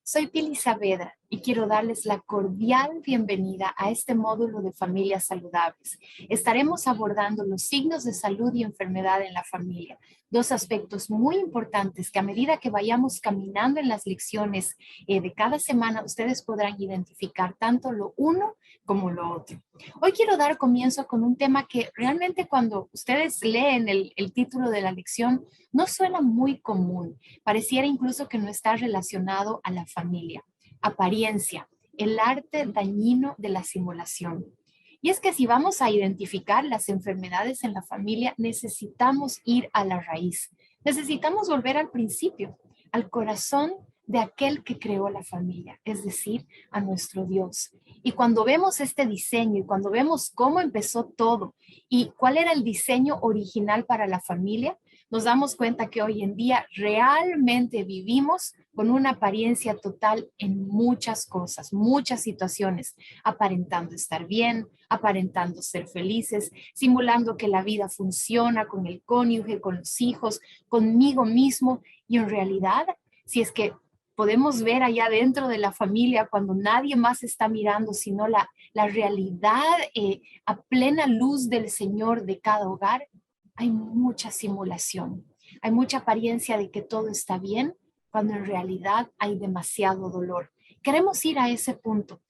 Soy Pili Saavedra y quiero darles la cordial bienvenida a este módulo de familias saludables. Estaremos abordando los signos de salud y enfermedad en la familia, dos aspectos muy importantes que a medida que vayamos caminando en las lecciones de cada semana, ustedes podrán identificar tanto lo uno como lo otro. Hoy quiero dar comienzo con un tema que realmente cuando ustedes leen el título de la lección no suena muy común. Pareciera incluso que no está relacionado a la familia. Apariencia, el arte dañino de la simulación. Y es que si vamos a identificar las enfermedades en la familia, necesitamos ir a la raíz. Necesitamos volver al principio, al corazón de aquel que creó la familia, es decir, a nuestro Dios. Y cuando vemos este diseño y cuando vemos cómo empezó todo y cuál era el diseño original para la familia, nos damos cuenta que hoy en día realmente vivimos con una apariencia total en muchas cosas, muchas situaciones, aparentando estar bien, aparentando ser felices, simulando que la vida funciona con el cónyuge, con los hijos, conmigo mismo, y en realidad, si es que podemos ver allá dentro de la familia cuando nadie más está mirando, sino la realidad a plena luz del Señor de cada hogar, hay mucha simulación, hay mucha apariencia de que todo está bien, cuando en realidad hay demasiado dolor. Queremos ir a ese punto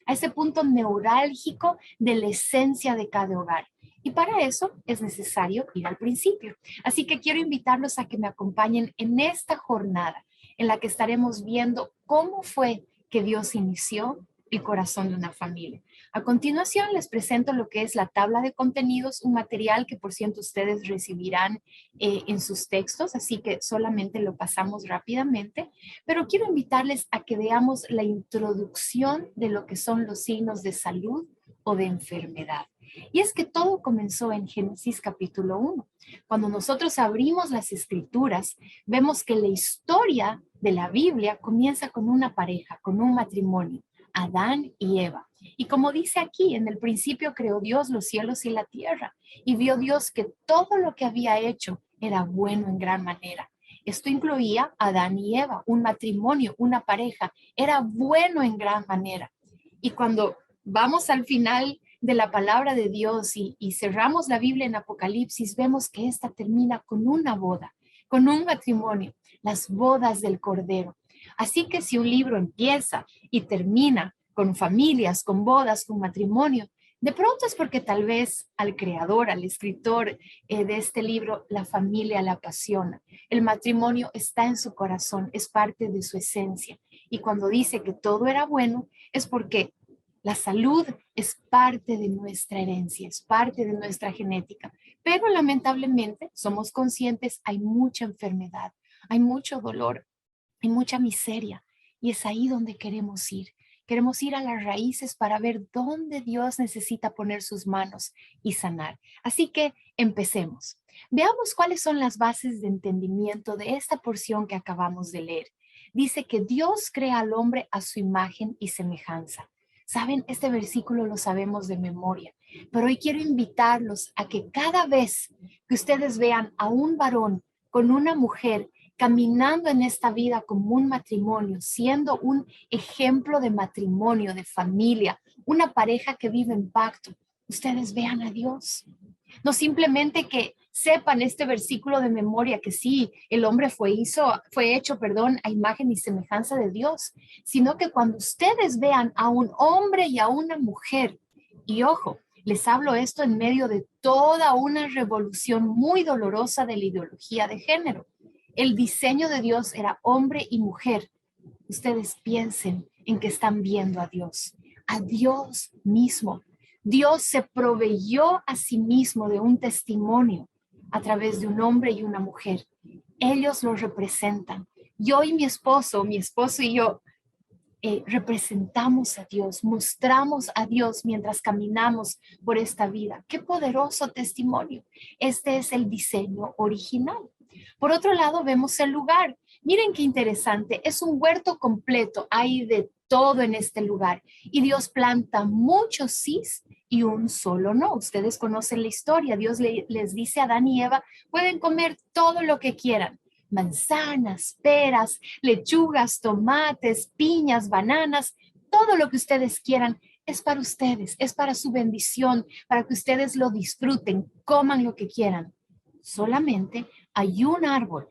neurálgico de la esencia de cada hogar. Y para eso es necesario ir al principio. Así que quiero invitarlos a que me acompañen en esta jornada en la que estaremos viendo cómo fue que Dios inició el corazón de una familia. A continuación les presento lo que es la tabla de contenidos, un material que por cierto ustedes recibirán en sus textos, así que solamente lo pasamos rápidamente, pero quiero invitarles a que veamos la introducción de lo que son los signos de salud o de enfermedad. Y es que todo comenzó en Génesis capítulo 1. Cuando nosotros abrimos las escrituras, vemos que la historia de la Biblia comienza con una pareja, con un matrimonio, Adán y Eva. Y como dice aquí, en el principio creó Dios los cielos y la tierra, y vio Dios que todo lo que había hecho era bueno en gran manera. Esto incluía a Adán y Eva, un matrimonio, una pareja, era bueno en gran manera. Y cuando vamos al final de la palabra de Dios y cerramos la Biblia en Apocalipsis, vemos que esta termina con una boda, con un matrimonio, las bodas del Cordero. Así que si un libro empieza y termina con familias, con bodas, con matrimonio, de pronto es porque tal vez al creador, al escritor de este libro, la familia la apasiona. El matrimonio está en su corazón, es parte de su esencia. Y cuando dice que todo era bueno, es porque la salud es parte de nuestra herencia, es parte de nuestra genética. Pero lamentablemente somos conscientes, hay mucha enfermedad, hay mucho dolor, hay mucha miseria. Y es ahí donde queremos ir. Queremos ir a las raíces para ver dónde Dios necesita poner sus manos y sanar. Así que empecemos. Veamos cuáles son las bases de entendimiento de esta porción que acabamos de leer. Dice que Dios crea al hombre a su imagen y semejanza. Saben, este versículo lo sabemos de memoria, pero hoy quiero invitarlos a que cada vez que ustedes vean a un varón con una mujer caminando en esta vida como un matrimonio, siendo un ejemplo de matrimonio, de familia, una pareja que vive en pacto, ustedes vean a Dios. No simplemente que sepan este versículo de memoria que sí, el hombre fue hecho, a imagen y semejanza de Dios, sino que cuando ustedes vean a un hombre y a una mujer, y ojo, les hablo esto en medio de toda una revolución muy dolorosa de la ideología de género. El diseño de Dios era hombre y mujer. Ustedes piensen en que están viendo a Dios mismo. Dios se proveyó a sí mismo de un testimonio a través de un hombre y una mujer. Ellos lo representan. Yo y mi esposo y yo representamos a Dios, mostramos a Dios mientras caminamos por esta vida. ¡Qué poderoso testimonio! Este es el diseño original. Por otro lado, vemos el lugar. Miren qué interesante, es un huerto completo, hay de todo en este lugar. Y Dios planta muchos sís y un solo no. Ustedes conocen la historia. Dios les dice a Adán y Eva, pueden comer todo lo que quieran, manzanas, peras, lechugas, tomates, piñas, bananas, todo lo que ustedes quieran. Es para ustedes, es para su bendición, para que ustedes lo disfruten, coman lo que quieran. Solamente hay un árbol,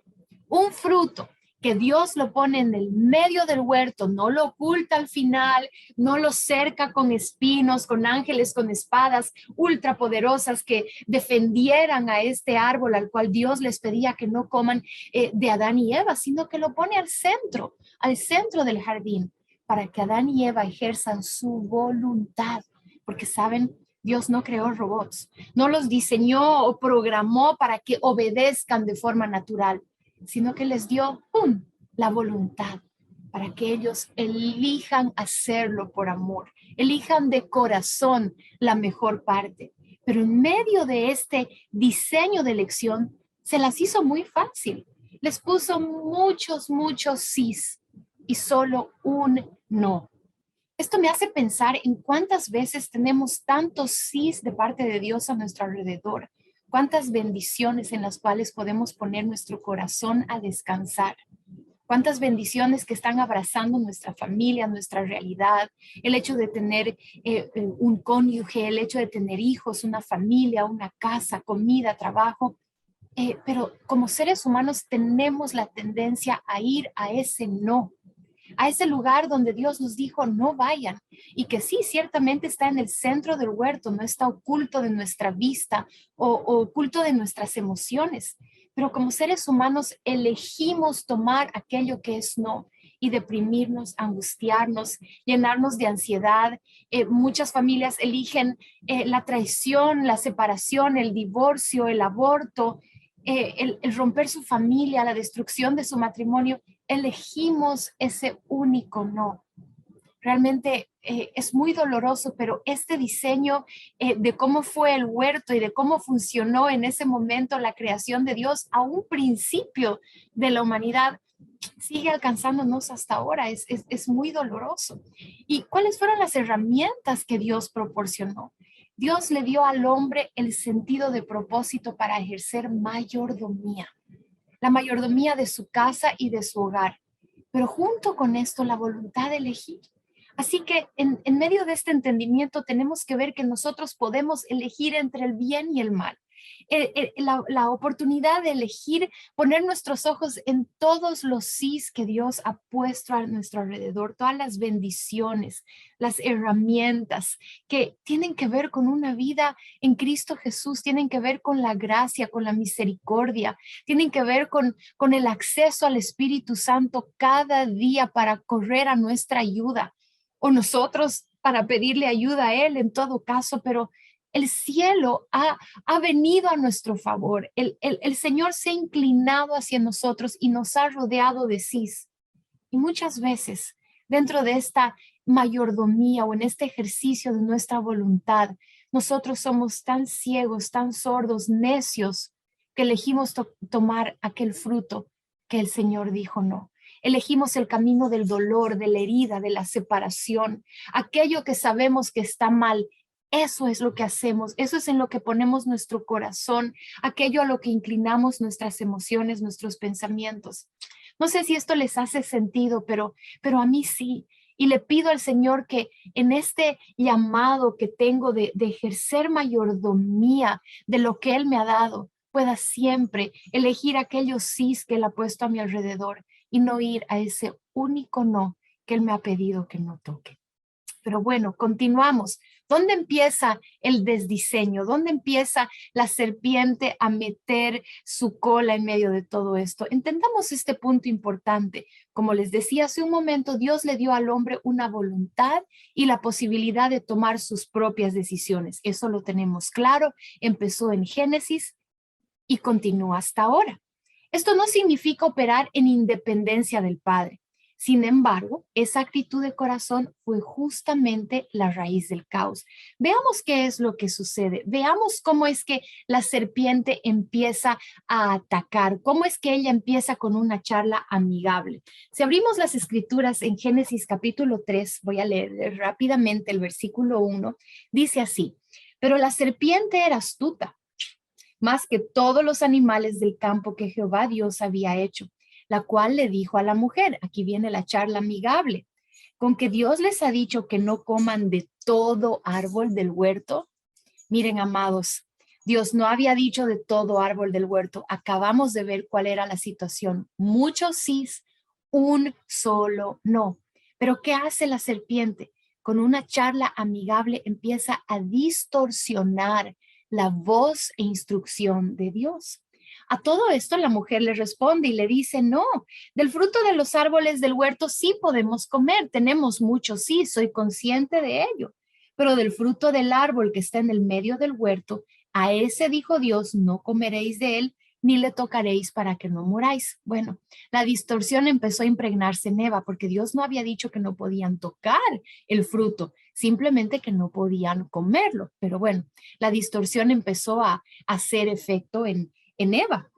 un fruto que Dios lo pone en el medio del huerto, no lo oculta al final, no lo cerca con espinos, con ángeles, con espadas ultrapoderosas que defendieran a este árbol al cual Dios les pedía que no coman de Adán y Eva, sino que lo pone al centro del jardín, para que Adán y Eva ejerzan su voluntad, porque saben, Dios no creó robots, no los diseñó o programó para que obedezcan de forma natural, sino que les dio, ¡pum!, la voluntad para que ellos elijan hacerlo por amor, elijan de corazón la mejor parte. Pero en medio de este diseño de elección, se las hizo muy fácil. Les puso muchos sís y solo un no. Esto me hace pensar en cuántas veces tenemos tantos sís de parte de Dios a nuestro alrededor, cuántas bendiciones en las cuales podemos poner nuestro corazón a descansar, cuántas bendiciones que están abrazando nuestra familia, nuestra realidad, el hecho de tener un cónyuge, el hecho de tener hijos, una familia, una casa, comida, trabajo. Pero como seres humanos tenemos la tendencia a ir a ese no, a ese lugar donde Dios nos dijo no vayan, y que sí, ciertamente está en el centro del huerto, no está oculto de nuestra vista o oculto de nuestras emociones, pero como seres humanos elegimos tomar aquello que es no y deprimirnos, angustiarnos, llenarnos de ansiedad. Muchas familias eligen la traición, la separación, el divorcio, el aborto, el romper su familia, la destrucción de su matrimonio. Elegimos ese único no. Realmente es muy doloroso, pero este diseño de cómo fue el huerto y de cómo funcionó en ese momento la creación de Dios a un principio de la humanidad sigue alcanzándonos hasta ahora. Es muy doloroso. ¿Y cuáles fueron las herramientas que Dios proporcionó? Dios le dio al hombre el sentido de propósito para ejercer mayordomía, la mayordomía de su casa y de su hogar, pero junto con esto la voluntad de elegir. Así que en medio de este entendimiento tenemos que ver que nosotros podemos elegir entre el bien y el mal. La oportunidad de elegir, poner nuestros ojos en todos los sís que Dios ha puesto a nuestro alrededor, todas las bendiciones, las herramientas que tienen que ver con una vida en Cristo Jesús, tienen que ver con la gracia, con la misericordia, tienen que ver con el acceso al Espíritu Santo cada día para correr a nuestra ayuda, o nosotros para pedirle ayuda a Él en todo caso, pero el cielo ha venido a nuestro favor. El Señor se ha inclinado hacia nosotros y nos ha rodeado de sís. Y muchas veces, dentro de esta mayordomía o en este ejercicio de nuestra voluntad, nosotros somos tan ciegos, tan sordos, necios, que elegimos tomar aquel fruto que el Señor dijo no. Elegimos el camino del dolor, de la herida, de la separación, aquello que sabemos que está mal. Eso es lo que hacemos, eso es en lo que ponemos nuestro corazón, aquello a lo que inclinamos nuestras emociones, nuestros pensamientos. No sé si esto les hace sentido, pero a mí sí. Y le pido al Señor que en este llamado que tengo de ejercer mayordomía de lo que Él me ha dado, pueda siempre elegir aquellos sís que Él ha puesto a mi alrededor y no ir a ese único no que Él me ha pedido que no toque. Pero bueno, continuamos. ¿Dónde empieza el desdiseño? ¿Dónde empieza la serpiente a meter su cola en medio de todo esto? Entendamos este punto importante. Como les decía hace un momento, Dios le dio al hombre una voluntad y la posibilidad de tomar sus propias decisiones. Eso lo tenemos claro. Empezó en Génesis y continúa hasta ahora. Esto no significa operar en independencia del Padre. Sin embargo, esa actitud de corazón fue justamente la raíz del caos. Veamos qué es lo que sucede. Veamos cómo es que la serpiente empieza a atacar, cómo es que ella empieza con una charla amigable. Si abrimos las escrituras en Génesis capítulo 3, voy a leer rápidamente el versículo 1, dice así: pero la serpiente era astuta, más que todos los animales del campo que Jehová Dios había hecho, la cual le dijo a la mujer, aquí viene la charla amigable, con que Dios les ha dicho que no coman de todo árbol del huerto. Miren, amados, Dios no había dicho de todo árbol del huerto. Acabamos de ver cuál era la situación. Muchos sí, un solo no. Pero ¿qué hace la serpiente? Con una charla amigable empieza a distorsionar la voz e instrucción de Dios. A todo esto la mujer le responde y le dice, no, del fruto de los árboles del huerto sí podemos comer, tenemos mucho, sí, soy consciente de ello, pero del fruto del árbol que está en el medio del huerto, a ese dijo Dios, no comeréis de él, ni le tocaréis para que no muráis. Bueno, la distorsión empezó a impregnarse en Eva, porque Dios no había dicho que no podían tocar el fruto, simplemente que no podían comerlo. Pero bueno, la distorsión empezó a hacer efecto en Eva.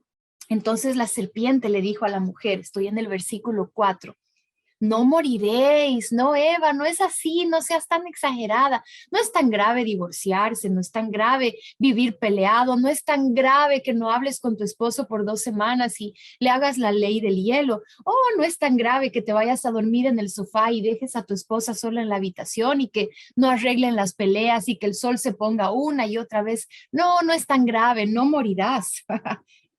Entonces la serpiente le dijo a la mujer, estoy en el versículo 4, no moriréis, no, Eva, no es así, no seas tan exagerada, no es tan grave divorciarse, no es tan grave vivir peleado, no es tan grave que no hables con tu esposo por 2 semanas y le hagas la ley del hielo, no es tan grave que te vayas a dormir en el sofá y dejes a tu esposa sola en la habitación y que no arreglen las peleas y que el sol se ponga una y otra vez, no es tan grave, no morirás.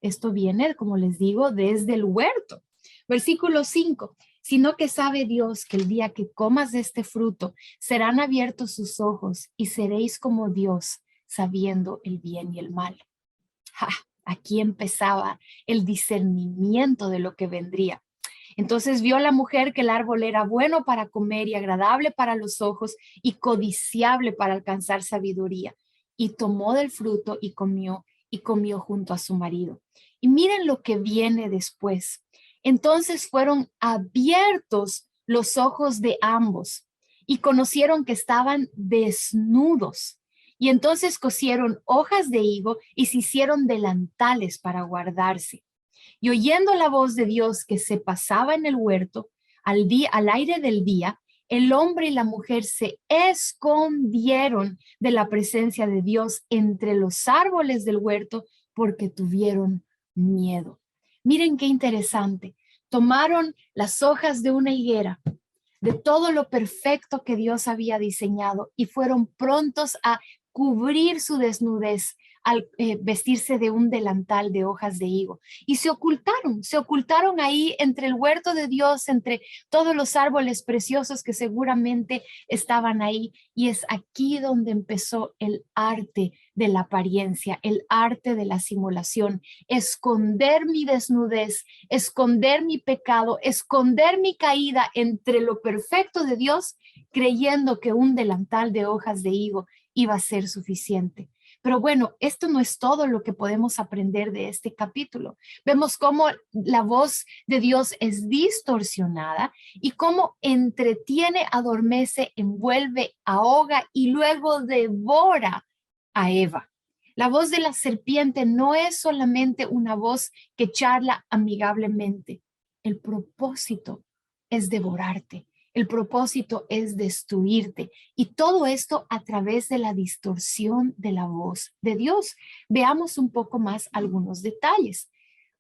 Esto viene, como les digo, desde el huerto. Versículo 5. Sino que sabe Dios que el día que comas de este fruto serán abiertos sus ojos y seréis como Dios, sabiendo el bien y el mal. Aquí empezaba el discernimiento de lo que vendría. Entonces vio la mujer que el árbol era bueno para comer y agradable para los ojos y codiciable para alcanzar sabiduría. Y tomó del fruto y comió junto a su marido. Y miren lo que viene después. Entonces fueron abiertos los ojos de ambos y conocieron que estaban desnudos. Y entonces cosieron hojas de higo y se hicieron delantales para guardarse. Y oyendo la voz de Dios que se pasaba en el huerto, al aire del día, el hombre y la mujer se escondieron de la presencia de Dios entre los árboles del huerto porque tuvieron miedo. Miren qué interesante. Tomaron las hojas de una higuera, de todo lo perfecto que Dios había diseñado, y fueron prontos a cubrir su desnudez al vestirse de un delantal de hojas de higo. Y se ocultaron ahí entre el huerto de Dios, entre todos los árboles preciosos que seguramente estaban ahí. Y es aquí donde empezó el arte de la apariencia, el arte de la simulación, esconder mi desnudez, esconder mi pecado, esconder mi caída entre lo perfecto de Dios, creyendo que un delantal de hojas de higo iba a ser suficiente. Pero bueno, esto no es todo lo que podemos aprender de este capítulo. Vemos cómo la voz de Dios es distorsionada y cómo entretiene, adormece, envuelve, ahoga y luego devora a Eva. La voz de la serpiente no es solamente una voz que charla amigablemente. El propósito es devorarte. El propósito es destruirte, y todo esto a través de la distorsión de la voz de Dios. Veamos un poco más algunos detalles.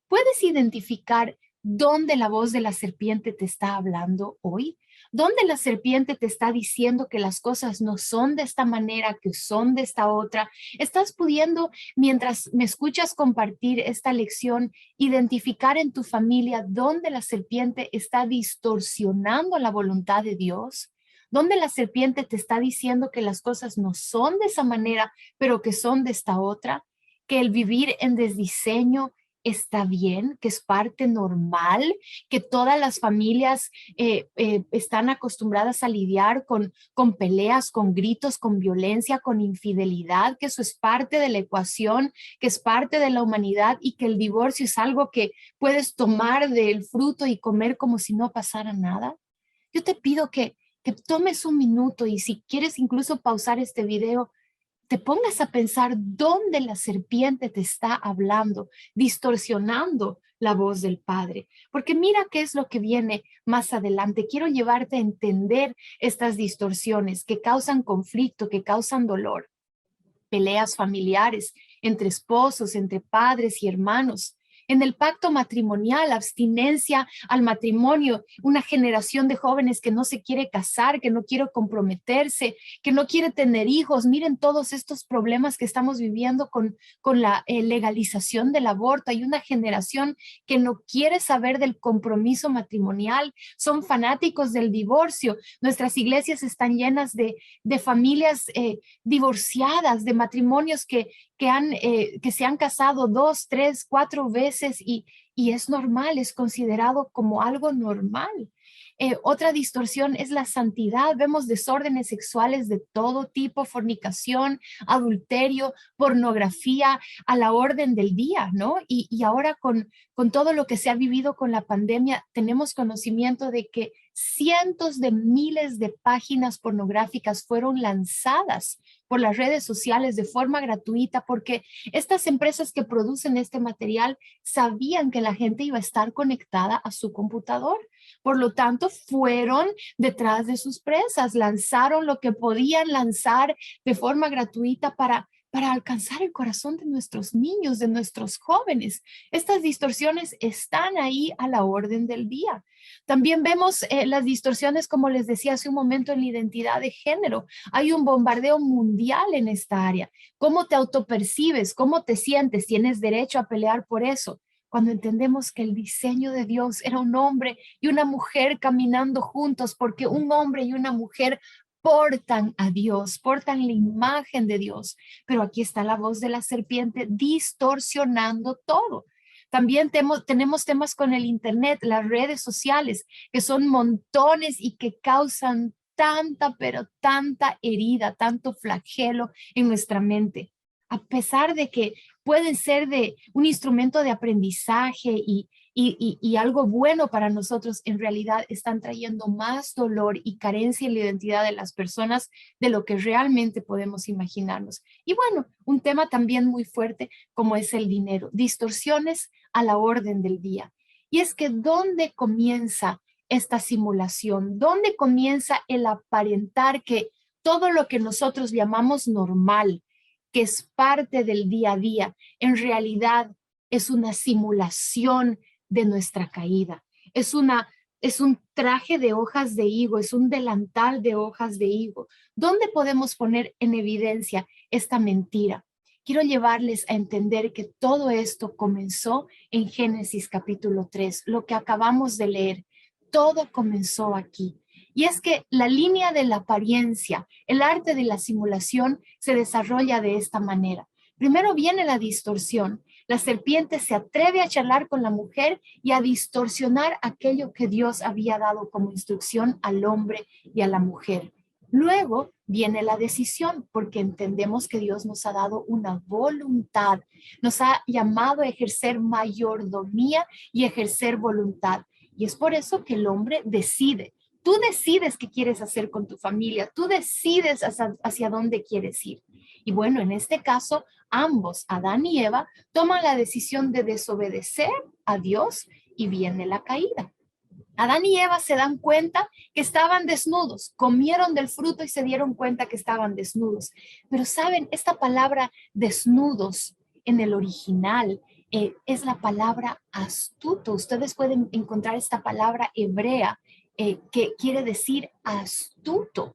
¿Puedes identificar dónde la voz de la serpiente te está hablando hoy? ¿Dónde la serpiente te está diciendo que las cosas no son de esta manera, que son de esta otra? ¿Estás pudiendo, mientras me escuchas compartir esta lección, identificar en tu familia dónde la serpiente está distorsionando la voluntad de Dios? ¿Dónde la serpiente te está diciendo que las cosas no son de esa manera, pero que son de esta otra? Que el vivir en desdiseño está bien, que es parte normal, que todas las familias están acostumbradas a lidiar con peleas, con gritos, con violencia, con infidelidad, que eso es parte de la ecuación, que es parte de la humanidad, y que el divorcio es algo que puedes tomar del fruto y comer como si no pasara nada. Yo te pido que tomes un minuto, y si quieres incluso pausar este video, te pongas a pensar dónde la serpiente te está hablando, distorsionando la voz del Padre. Porque mira qué es lo que viene más adelante. Quiero llevarte a entender estas distorsiones que causan conflicto, que causan dolor, peleas familiares, entre esposos, entre padres y hermanos. En el pacto matrimonial, abstinencia al matrimonio, una generación de jóvenes que no se quiere casar, que no quiere comprometerse, que no quiere tener hijos. Miren todos estos problemas que estamos viviendo con la legalización del aborto. Hay una generación que no quiere saber del compromiso matrimonial, son fanáticos del divorcio. Nuestras iglesias están llenas de familias divorciadas, de matrimonios que se han casado 2, 3, 4 veces y es normal, es considerado como algo normal. Otra distorsión es la santidad. Vemos desórdenes sexuales de todo tipo, fornicación, adulterio, pornografía a la orden del día, ¿no? Y ahora con todo lo que se ha vivido con la pandemia, tenemos conocimiento de que cientos de miles de páginas pornográficas fueron lanzadas por las redes sociales de forma gratuita porque estas empresas que producen este material sabían que la gente iba a estar conectada a su computador. Por lo tanto, fueron detrás de sus presas, lanzaron lo que podían lanzar de forma gratuita para alcanzar el corazón de nuestros niños, de nuestros jóvenes. Estas distorsiones están ahí a la orden del día. También vemos las distorsiones, como les decía hace un momento, en la identidad de género. Hay un bombardeo mundial en esta área. ¿Cómo te autopercibes? ¿Cómo te sientes? Tienes derecho a pelear por eso. Cuando entendemos que el diseño de Dios era un hombre y una mujer caminando juntos, porque un hombre y una mujer portan a Dios, portan la imagen de Dios. Pero aquí está la voz de la serpiente distorsionando todo. También tenemos temas con el internet, las redes sociales, que son montones y que causan tanta, pero tanta herida, tanto flagelo en nuestra mente. A pesar de que pueden ser de un instrumento de aprendizaje y algo bueno para nosotros, en realidad están trayendo más dolor y carencia en la identidad de las personas de lo que realmente podemos imaginarnos. Y bueno, un tema también muy fuerte como es el dinero, distorsiones a la orden del día. Y es que ¿dónde comienza esta simulación? ¿Dónde comienza el aparentar que todo lo que nosotros llamamos normal, que es parte del día a día, en realidad es una simulación de nuestra caída? Es un traje de hojas de higo, es un delantal de hojas de higo. ¿Dónde podemos poner en evidencia esta mentira? Quiero llevarles a entender que todo esto comenzó en Génesis capítulo 3, lo que acabamos de leer. Todo comenzó aquí. Y es que la línea de la apariencia, el arte de la simulación, se desarrolla de esta manera. Primero viene la distorsión. La serpiente se atreve a charlar con la mujer y a distorsionar aquello que Dios había dado como instrucción al hombre y a la mujer. Luego viene la decisión, porque entendemos que Dios nos ha dado una voluntad, nos ha llamado a ejercer mayordomía y ejercer voluntad. Y es por eso que el hombre decide. Tú decides qué quieres hacer con tu familia, tú decides hacia dónde quieres ir. Y bueno, en este caso, ambos, Adán y Eva, toman la decisión de desobedecer a Dios y viene la caída. Adán y Eva se dan cuenta que estaban desnudos, comieron del fruto y se dieron cuenta que estaban desnudos. Pero saben, esta palabra desnudos en el original es la palabra astuto. Ustedes pueden encontrar esta palabra hebrea que quiere decir astuto.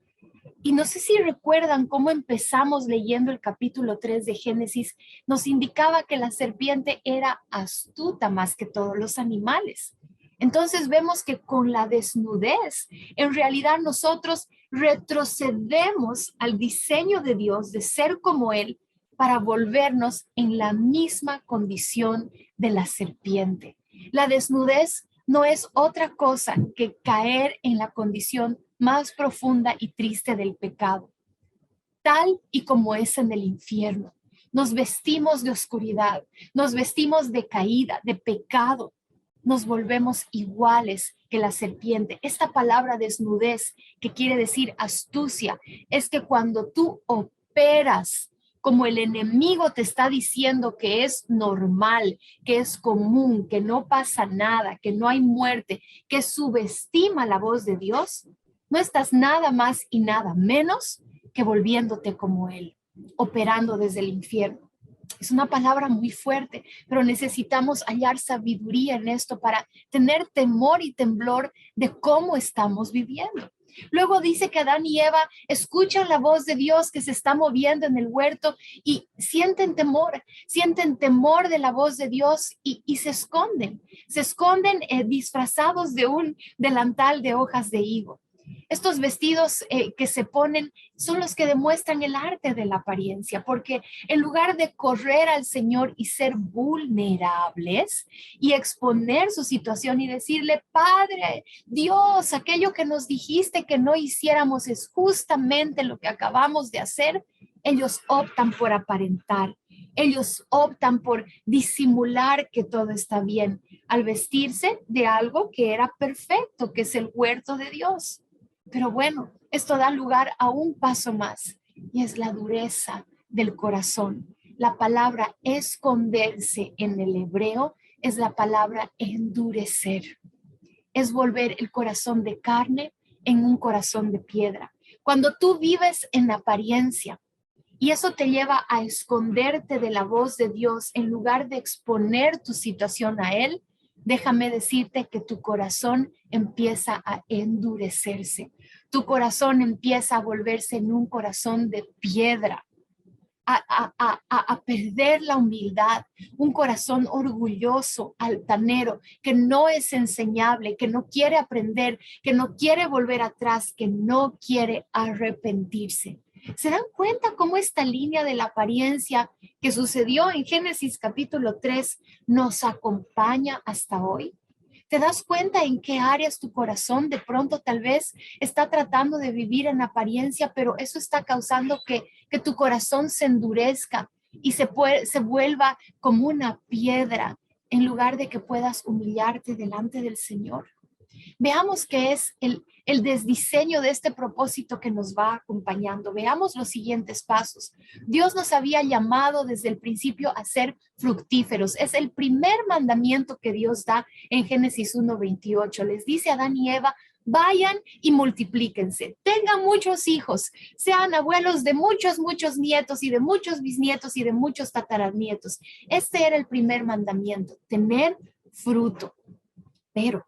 Y no sé si recuerdan cómo empezamos leyendo el capítulo 3 de Génesis. Nos indicaba que la serpiente era astuta más que todos los animales. Entonces vemos que con la desnudez, en realidad nosotros retrocedemos al diseño de Dios de ser como Él para volvernos en la misma condición de la serpiente. La desnudez no es otra cosa que caer en la condición más profunda y triste del pecado, tal y como es en el infierno. Nos vestimos de oscuridad, nos vestimos de caída, de pecado, nos volvemos iguales que la serpiente. Esta palabra desnudez, que quiere decir astucia, es que cuando tú operas como el enemigo te está diciendo que es normal, que es común, que no pasa nada, que no hay muerte, que subestima la voz de Dios, no estás nada más y nada menos que volviéndote como Él, operando desde el infierno. Es una palabra muy fuerte, pero necesitamos hallar sabiduría en esto para tener temor y temblor de cómo estamos viviendo. Luego dice que Adán y Eva escuchan la voz de Dios que se está moviendo en el huerto y sienten temor de la voz de Dios y se esconden disfrazados de un delantal de hojas de higo. Estos vestidos que se ponen son los que demuestran el arte de la apariencia, porque en lugar de correr al Señor y ser vulnerables y exponer su situación y decirle, Padre, Dios, aquello que nos dijiste que no hiciéramos es justamente lo que acabamos de hacer, ellos optan por aparentar. Ellos optan por disimular que todo está bien al vestirse de algo que era perfecto, que es el huerto de Dios. Pero bueno, esto da lugar a un paso más y es la dureza del corazón. La palabra esconderse en el hebreo es la palabra endurecer. Es volver el corazón de carne en un corazón de piedra. Cuando tú vives en apariencia y eso te lleva a esconderte de la voz de Dios en lugar de exponer tu situación a Él, déjame decirte que tu corazón empieza a endurecerse. Tu corazón empieza a volverse en un corazón de piedra, a perder la humildad, un corazón orgulloso, altanero, que no es enseñable, que no quiere aprender, que no quiere volver atrás, que no quiere arrepentirse. ¿Se dan cuenta cómo esta línea de la apariencia que sucedió en Génesis capítulo 3 nos acompaña hasta hoy? ¿Te das cuenta en qué áreas tu corazón de pronto tal vez está tratando de vivir en apariencia, pero eso está causando que tu corazón se endurezca y se vuelva como una piedra en lugar de que puedas humillarte delante del Señor? Veamos qué es el desdiseño de este propósito que nos va acompañando. Veamos los siguientes pasos. Dios nos había llamado desde el principio a ser fructíferos. Es el primer mandamiento que Dios da en Génesis 1:28. Les dice a Adán y Eva, vayan y multiplíquense, tengan muchos hijos, sean abuelos de muchos, muchos nietos y de muchos bisnietos y de muchos tataranietos. Este era el primer mandamiento, tener fruto. Pero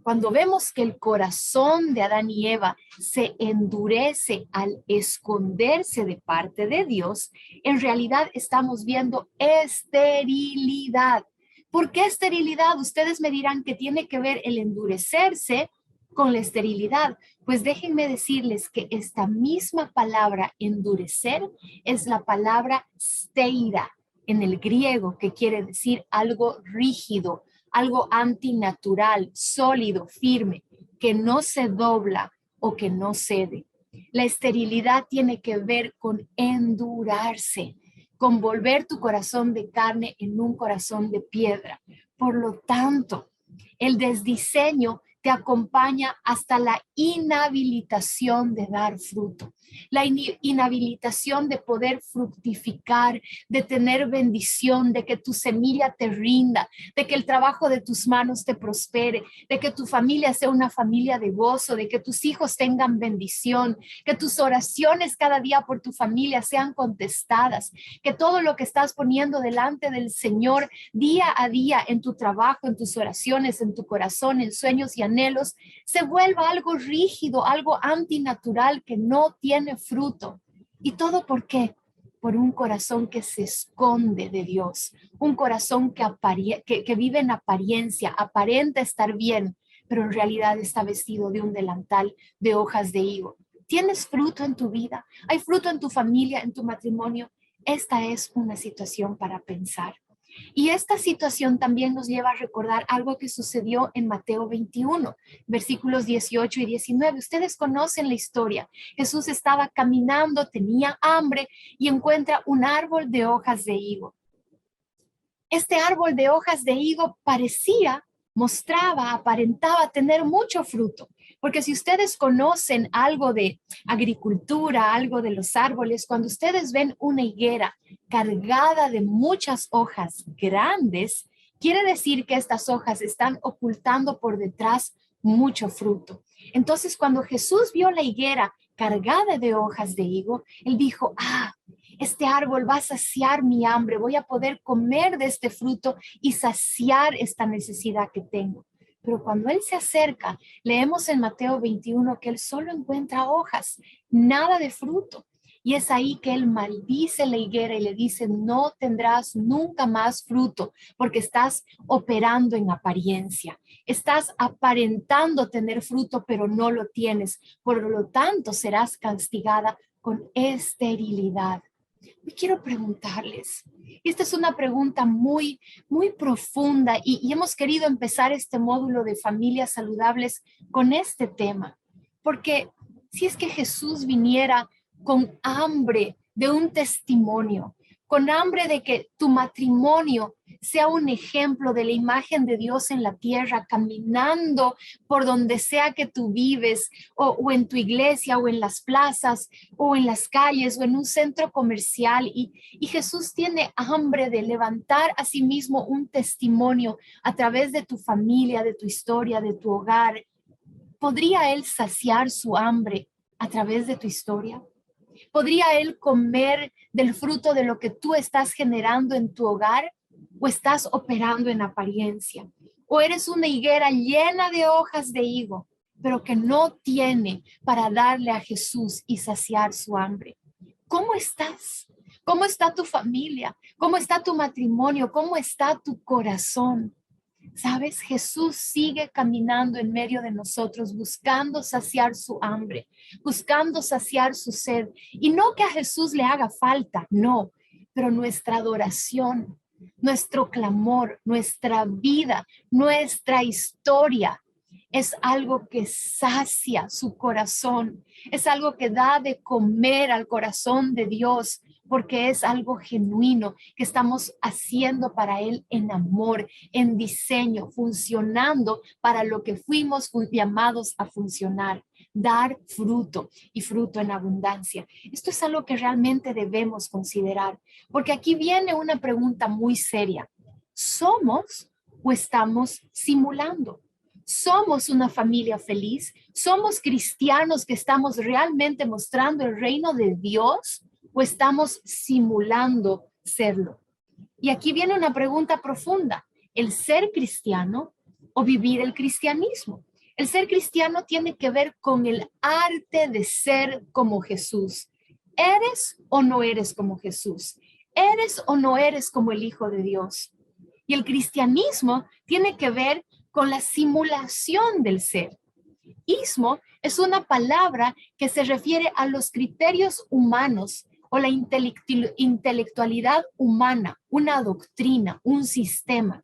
cuando vemos que el corazón de Adán y Eva se endurece al esconderse de parte de Dios, en realidad estamos viendo esterilidad. ¿Por qué esterilidad? Ustedes me dirán que tiene que ver el endurecerse con la esterilidad. Pues déjenme decirles que esta misma palabra endurecer es la palabra steira en el griego, que quiere decir algo rígido, algo antinatural, sólido, firme, que no se dobla o que no cede. La esterilidad tiene que ver con endurarse, con volver tu corazón de carne en un corazón de piedra. Por lo tanto, el desdiseño te acompaña hasta la inhabilitación de dar fruto, la inhabilitación de poder fructificar, de tener bendición, de que tu semilla te rinda, de que el trabajo de tus manos te prospere, de que tu familia sea una familia de gozo, de que tus hijos tengan bendición, que tus oraciones cada día por tu familia sean contestadas, que todo lo que estás poniendo delante del Señor día a día en tu trabajo, en tus oraciones, en tu corazón, en sueños y anhelos, se vuelva algo rígido, algo antinatural que no tiene fruto. ¿Y todo por qué? Por un corazón que se esconde de Dios, un corazón que vive en apariencia, aparenta estar bien, pero en realidad está vestido de un delantal de hojas de higo. ¿Tienes fruto en tu vida? ¿Hay fruto en tu familia, en tu matrimonio? Esta es una situación para pensar. Y esta situación también nos lleva a recordar algo que sucedió en Mateo 21, versículos 18 y 19. Ustedes conocen la historia. Jesús estaba caminando, tenía hambre y encuentra un árbol de hojas de higo. Este árbol de hojas de higo aparentaba tener mucho fruto. Porque si ustedes conocen algo de agricultura, algo de los árboles, cuando ustedes ven una higuera cargada de muchas hojas grandes, quiere decir que estas hojas están ocultando por detrás mucho fruto. Entonces, cuando Jesús vio la higuera cargada de hojas de higo, él dijo, este árbol va a saciar mi hambre, voy a poder comer de este fruto y saciar esta necesidad que tengo. Pero cuando él se acerca, leemos en Mateo 21 que él solo encuentra hojas, nada de fruto. Y es ahí que él maldice la higuera y le dice, no tendrás nunca más fruto porque estás operando en apariencia. Estás aparentando tener fruto, pero no lo tienes. Por lo tanto, serás castigada con esterilidad. Y quiero preguntarles, esta es una pregunta muy, muy profunda y hemos querido empezar este módulo de familias saludables con este tema, porque si es que Jesús viniera con hambre de un testimonio, con hambre de que tu matrimonio sea un ejemplo de la imagen de Dios en la tierra, caminando por donde sea que tú vives, o en tu iglesia, o en las plazas, o en las calles, o en un centro comercial, y Jesús tiene hambre de levantar a sí mismo un testimonio a través de tu familia, de tu historia, de tu hogar. ¿Podría Él saciar su hambre a través de tu historia? ¿Podría Él comer del fruto de lo que tú estás generando en tu hogar? ¿O estás operando en apariencia? ¿O eres una higuera llena de hojas de higo, pero que no tiene para darle a Jesús y saciar su hambre? ¿Cómo estás? ¿Cómo está tu familia? ¿Cómo está tu matrimonio? ¿Cómo está tu corazón? ¿Sabes? Jesús sigue caminando en medio de nosotros, buscando saciar su hambre, buscando saciar su sed. Y no que a Jesús le haga falta, no, pero nuestra adoración, nuestro clamor, nuestra vida, nuestra historia es algo que sacia su corazón, es algo que da de comer al corazón de Dios, porque es algo genuino que estamos haciendo para Él en amor, en diseño, funcionando para lo que fuimos llamados a funcionar, dar fruto y fruto en abundancia. Esto es algo que realmente debemos considerar, porque aquí viene una pregunta muy seria. ¿Somos o estamos simulando? ¿Somos una familia feliz? ¿Somos cristianos que estamos realmente mostrando el reino de Dios o estamos simulando serlo? Y aquí viene una pregunta profunda. ¿El ser cristiano o vivir el cristianismo? El ser cristiano tiene que ver con el arte de ser como Jesús. ¿Eres o no eres como Jesús? ¿Eres o no eres como el Hijo de Dios? Y el cristianismo tiene que ver con la simulación del ser. Ismo es una palabra que se refiere a los criterios humanos o la intelectualidad humana, una doctrina, un sistema,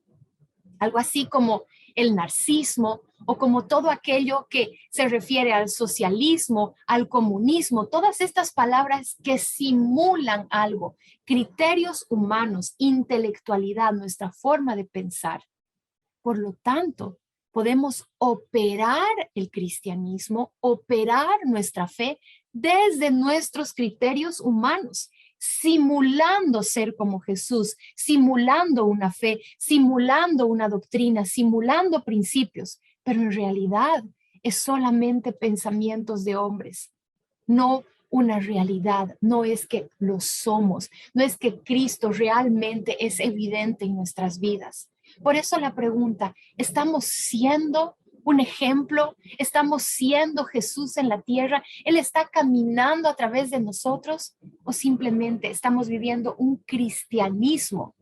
algo así como el narcisismo o como todo aquello que se refiere al socialismo, al comunismo, todas estas palabras que simulan algo, criterios humanos, intelectualidad, nuestra forma de pensar. Por lo tanto, podemos operar el cristianismo, operar nuestra fe desde nuestros criterios humanos, simulando ser como Jesús, simulando una fe, simulando una doctrina, simulando principios, pero en realidad es solamente pensamientos de hombres, no una realidad, no es que lo somos, no es que Cristo realmente es evidente en nuestras vidas. Por eso la pregunta, ¿estamos siendo un ejemplo? ¿Estamos siendo Jesús en la tierra? ¿Él está caminando a través de nosotros? ¿O simplemente estamos viviendo un cristianismo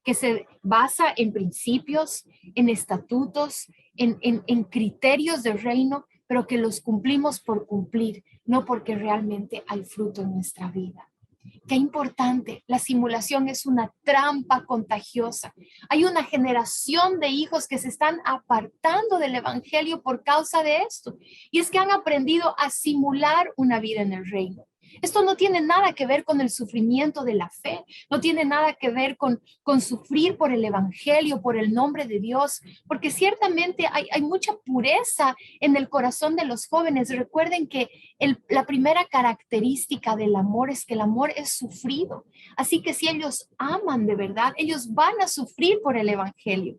que se basa en principios, en estatutos, en criterios del reino, pero que los cumplimos por cumplir, no porque realmente hay fruto en nuestra vida? Qué importante, la simulación es una trampa contagiosa. Hay una generación de hijos que se están apartando del evangelio por causa de esto. Y es que han aprendido a simular una vida en el reino. Esto no tiene nada que ver con el sufrimiento de la fe, no tiene nada que ver con sufrir por el evangelio, por el nombre de Dios, porque ciertamente hay mucha pureza en el corazón de los jóvenes. Recuerden que la primera característica del amor es que el amor es sufrido. Así que si ellos aman de verdad, ellos van a sufrir por el evangelio.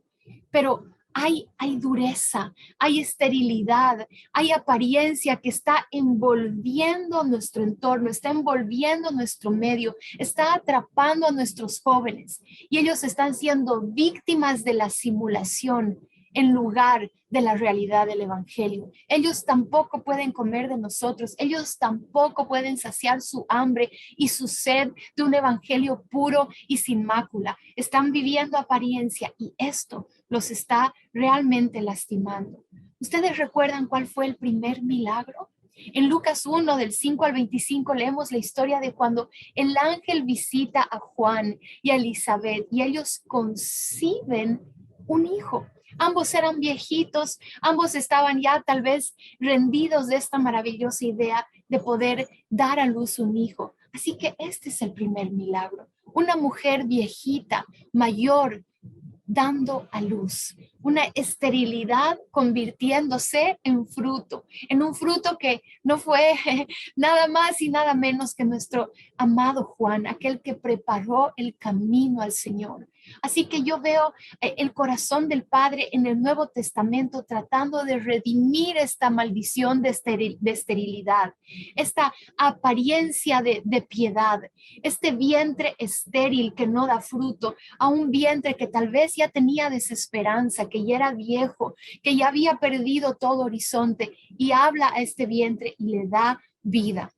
Pero hay dureza, hay esterilidad, hay apariencia que está envolviendo nuestro entorno, está envolviendo nuestro medio, está atrapando a nuestros jóvenes y ellos están siendo víctimas de la simulación en lugar de la realidad del evangelio. Ellos tampoco pueden comer de nosotros, ellos tampoco pueden saciar su hambre y su sed de un evangelio puro y sin mácula. Están viviendo apariencia y esto los está realmente lastimando. ¿Ustedes recuerdan cuál fue el primer milagro? En Lucas 1, del 5 al 25, leemos la historia de cuando el ángel visita a Juan y a Elizabeth y ellos conciben un hijo. Ambos eran viejitos, ambos estaban ya tal vez rendidos de esta maravillosa idea de poder dar a luz un hijo. Así que este es el primer milagro. Una mujer viejita, mayor, dando a luz, una esterilidad convirtiéndose en un fruto que no fue nada más y nada menos que nuestro amado Juan, aquel que preparó el camino al Señor. Así que yo veo el corazón del Padre en el Nuevo Testamento tratando de redimir esta maldición de esterilidad, esta apariencia de piedad, este vientre estéril que no da fruto, a un vientre que tal vez ya tenía desesperanza, que ya era viejo, que ya había perdido todo horizonte y habla a este vientre y le da vida.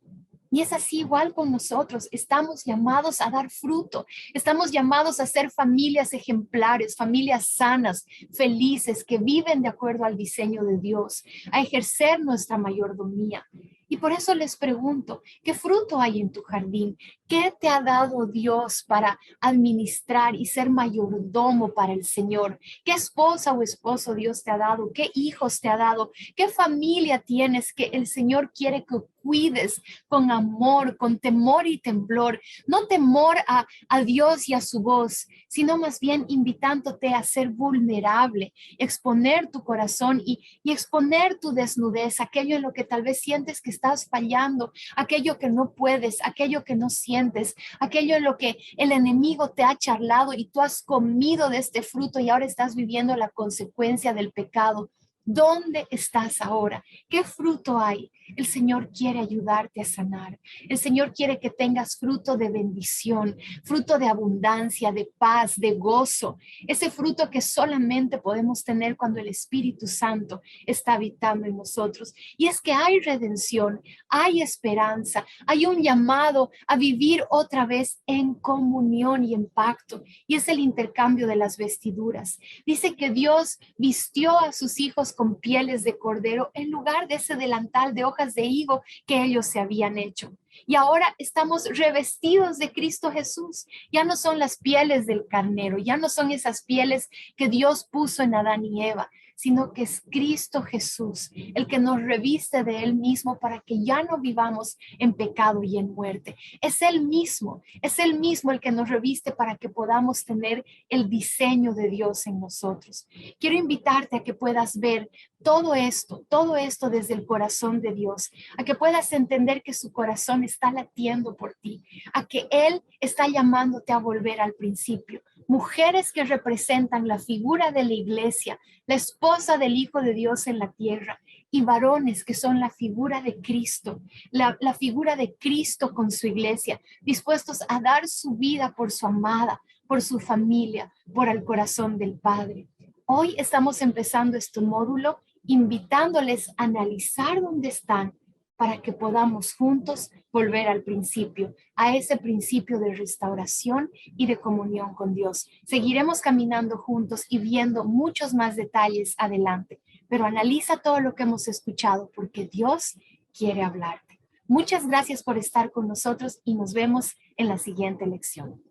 Y es así igual con nosotros, estamos llamados a dar fruto, estamos llamados a ser familias ejemplares, familias sanas, felices, que viven de acuerdo al diseño de Dios, a ejercer nuestra mayordomía. Y por eso les pregunto, ¿qué fruto hay en tu jardín? ¿Qué te ha dado Dios para administrar y ser mayordomo para el Señor? ¿Qué esposa o esposo Dios te ha dado? ¿Qué hijos te ha dado? ¿Qué familia tienes que el Señor quiere que cuides con amor, con temor y temblor? No temor a Dios y a su voz, sino más bien invitándote a ser vulnerable, exponer tu corazón y exponer tu desnudez, aquello en lo que tal vez sientes que estás fallando, aquello que no puedes, aquello que no sientes, aquello en lo que el enemigo te ha charlado y tú has comido de este fruto y ahora estás viviendo la consecuencia del pecado. ¿Dónde estás ahora? ¿Qué fruto hay? El Señor quiere ayudarte a sanar. El Señor quiere que tengas fruto de bendición, fruto de abundancia, de paz, de gozo. Ese fruto que solamente podemos tener cuando el Espíritu Santo está habitando en nosotros. Y es que hay redención, hay esperanza, hay un llamado a vivir otra vez en comunión y en pacto. Y es el intercambio de las vestiduras. Dice que Dios vistió a sus hijos con pieles de cordero en lugar de ese delantal de hojas de higo que ellos se habían hecho. Y ahora estamos revestidos de Cristo Jesús. Ya no son las pieles del carnero, ya no son esas pieles que Dios puso en Adán y Eva, sino que es Cristo Jesús el que nos reviste de Él mismo para que ya no vivamos en pecado y en muerte. Es Él mismo el que nos reviste para que podamos tener el diseño de Dios en nosotros. Quiero invitarte a que puedas ver todo esto desde el corazón de Dios, a que puedas entender que su corazón está latiendo por ti, a que Él está llamándote a volver al principio. Mujeres que representan la figura de la iglesia, la esposa del Hijo de Dios en la tierra, y varones que son la figura de Cristo, la figura de Cristo con su iglesia, dispuestos a dar su vida por su amada, por su familia, por el corazón del Padre. Hoy estamos empezando este módulo invitándoles a analizar dónde están para que podamos juntos volver al principio, a ese principio de restauración y de comunión con Dios. Seguiremos caminando juntos y viendo muchos más detalles adelante, pero analiza todo lo que hemos escuchado porque Dios quiere hablarte. Muchas gracias por estar con nosotros y nos vemos en la siguiente lección.